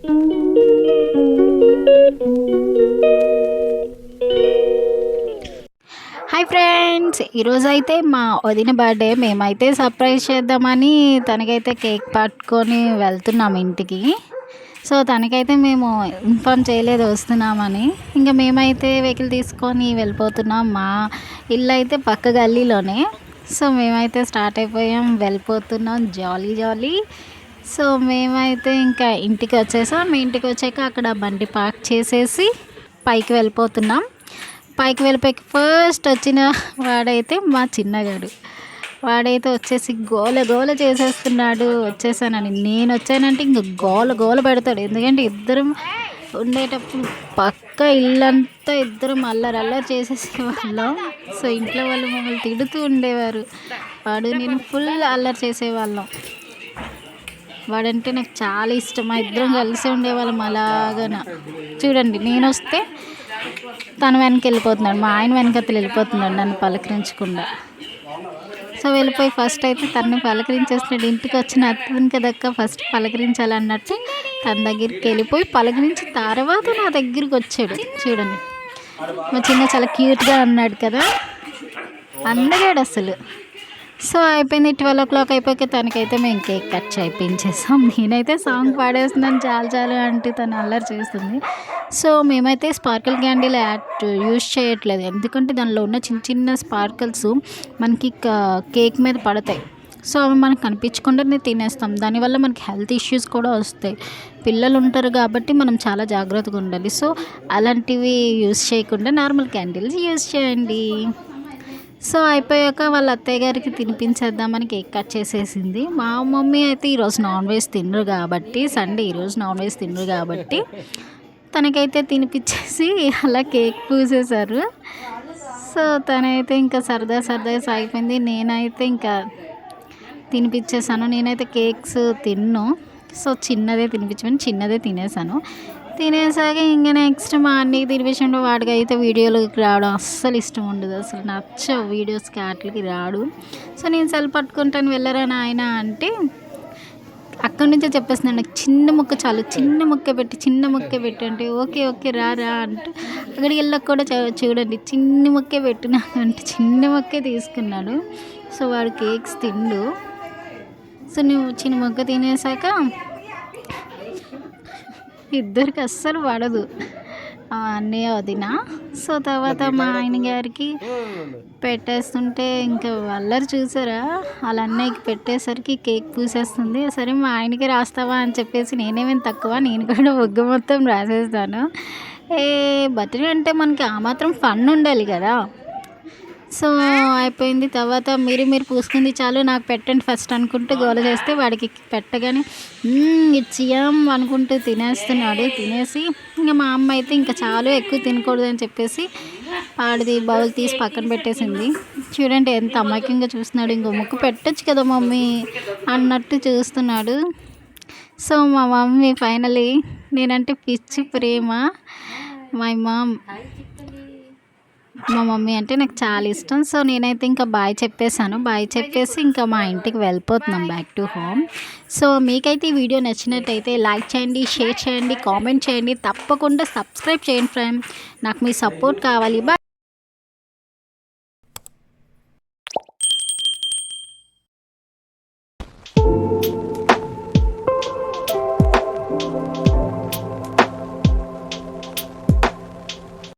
Hi friends, ఈరోజైతే మా వదిన బర్త్డే. మేమైతే సర్ప్రైజ్ చేద్దామని తనకైతే కేక్ పట్టుకొని వెళ్తున్నాం ఇంటికి. సో తనకైతే మేము ఇన్ఫామ్ చేయలేదు వస్తున్నామని. ఇంకా మేమైతే వెహికల్ తీసుకొని వెళ్ళిపోతున్నాం. మా ఇల్లు అయితే పక్క గల్లీలోనే. సో మేమైతే స్టార్ట్ అయిపోయాం, వెళ్ళిపోతున్నాం జాలీ జాలీ. సో మేమైతే ఇంకా ఇంటికి వచ్చేసాం. మీ ఇంటికి వచ్చాక అక్కడ బండి పార్క్ చేసేసి పైకి వెళ్ళిపోతున్నాం. పైకి వెళ్ళిపోయి ఫస్ట్ వచ్చిన వాడైతే మా చిన్నగాడు. వాడైతే వచ్చేసి గోల గోల చేసేస్తున్నాడు వచ్చేసానని. నేను వచ్చానంటే ఇంక గోల గోల పెడతాడు. ఎందుకంటే ఇద్దరం ఉండేటప్పుడు పక్క ఇల్లంతా ఇద్దరం అల్లరి అల్లరి చేసేసేవాళ్ళం. సో ఇంట్లో వాళ్ళు మమ్మల్ని తిడుతూ ఉండేవారు. వాడు నేను ఫుల్ అల్లరి చేసేవాళ్ళం. వాడంటే నాకు చాలా ఇష్టం. మా ఇద్దరం కలిసి ఉండేవాళ్ళం అలాగన. చూడండి, నేను వస్తే తన వెనక వెళ్ళిపోతున్నాడు, మా ఆయన వెనకతలు వెళ్ళిపోతున్నాడు నన్ను పలకరించకుండా. సో వెళ్ళిపోయి ఫస్ట్ అయితే తనని పలకరించేస్తున్నాడు. ఇంటికి వచ్చిన అత్తని కదక్క ఫస్ట్ పలకరించాలన్నట్టు తన దగ్గరికి వెళ్ళిపోయి పలకరించి తర్వాత నా దగ్గరికి వచ్చాడు. చూడండి, మా చిన్న చాలా క్యూట్గా అన్నాడు కదా, అందగాడు అసలు. సో అయిపోయింది. 12 o'clock అయిపోయాక తనకైతే మేము కేక్ కట్ చేయించేసాం. నేనైతే సాంగ్ పాడేస్తున్నాను చాలు చాలు అంటే తను అల్లరి చేస్తుంది. సో మేమైతే స్పార్కిల్ క్యాండిల్ యూజ్ చేయట్లేదు, ఎందుకంటే దానిలో ఉన్న చిన్న చిన్న స్పార్కిల్స్ మనకి కేక్ మీద పడతాయి. సో అవి మనకు కనిపించకుండానే తినేస్తాం. దానివల్ల మనకి హెల్త్ ఇష్యూస్ కూడా వస్తాయి. పిల్లలు ఉంటారు కాబట్టి మనం చాలా జాగ్రత్తగా ఉండాలి. సో అలాంటివి యూజ్ చేయకుండా నార్మల్ క్యాండిల్స్ యూజ్ చేయండి. సో అయిపోయాక వాళ్ళ అత్తయ్య గారికి తినిపించేద్దామని కేక్ కట్ చేసేసింది. మా మమ్మీ అయితే ఈరోజు నాన్ వెజ్ తినరు కాబట్టి, సండే ఈరోజు నాన్ వెజ్ తినరు కాబట్టి తనకైతే తినిపించేసి అలా కేక్ పూసేశారు. సో తనైతే ఇంకా సరదా సరదా సాగిపోయింది. నేనైతే ఇంకా తినిపించేసాను. నేనైతే కేక్స్ తిన్ను. సో చిన్నదే తినిపించమని చిన్నదే తినేసాక ఇంకా నెక్స్ట్ మా అన్నయ్యకి తినిపించండి. వాడికి అయితే వీడియోలోకి రావడం అస్సలు ఇష్టం ఉండదు, అసలు నచ్చవు వీడియోస్కి వాటికి రాడు. సో నేను సెల్ పట్టుకుంటాను వెళ్ళరా నాయన అంటే అక్కడి నుంచే చెప్పేస్తున్నాను, నాకు చిన్న ముక్క చాలు, చిన్న ముక్క పెట్టి అంటే ఓకే ఓకే రా అంటూ అక్కడికి వెళ్ళక కూడా చూడండి చిన్న ముక్కే పెట్టినాను అంటే చిన్న ముక్కే తీసుకున్నాడు. సో వాడు కేక్స్ తిండు. సో నువ్వు చిన్న ముక్క తినేసాక ఇద్దరికి అస్సలు పడదు అన్నయ్య వదిన. సో తర్వాత మా ఆయన గారికి పెట్టేస్తుంటే ఇంకా అల్లరి చూసారా, వాళ్ళ అన్నయ్యకి పెట్టేసరికి కేక్ పూసేస్తుంది. సరే మా ఆయనకి రాస్తావా అని చెప్పేసి నేనేమేమి తక్కువ, నేను కూడా ఒగ్గు మొత్తం రాసేస్తాను. బర్త్డే అంటే మనకి ఆ మాత్రం ఫన్ ఉండాలి కదా. సో అయిపోయింది. తర్వాత మీరు పూసుకుంది చాలు నాకు పెట్టండి ఫస్ట్ అనుకుంటూ గోల చేస్తే వాడికి పెట్టగానే ఇచ్చియం అనుకుంటూ తినేస్తున్నాడు. తినేసి ఇంకా మా అమ్మ అయితే ఇంకా చాలు ఎక్కువ తినకూడదు అని చెప్పేసి వాడిది బౌల్ తీసి పక్కన పెట్టేసింది. చూడండి ఎంత అమాయకంగా చూస్తున్నాడు. ఇంకో ముక్కు పెట్టచ్చు కదా మమ్మీ అన్నట్టు చూస్తున్నాడు. సో మా మమ్మీ ఫైనలీ, నేనంటే పిచ్చి ప్రేమ మా మమ్మీ అంటే నాకు చాలా ఇష్టం. సో నేనైతే ఇంకా బాయ్ చెప్పేసి ఇంకా మా ఇంటికి వెళ్ళిపోతున్నాం బ్యాక్ టు హోమ్. సో మీకైతే ఈ వీడియో నచ్చినట్టయితే లైక్ చేయండి, షేర్ చేయండి, కామెంట్ చేయండి, తప్పకుండా సబ్స్క్రైబ్ చేయండి ఫ్రెండ్. నాకు మీ సపోర్ట్ కావాలి. బాయ్.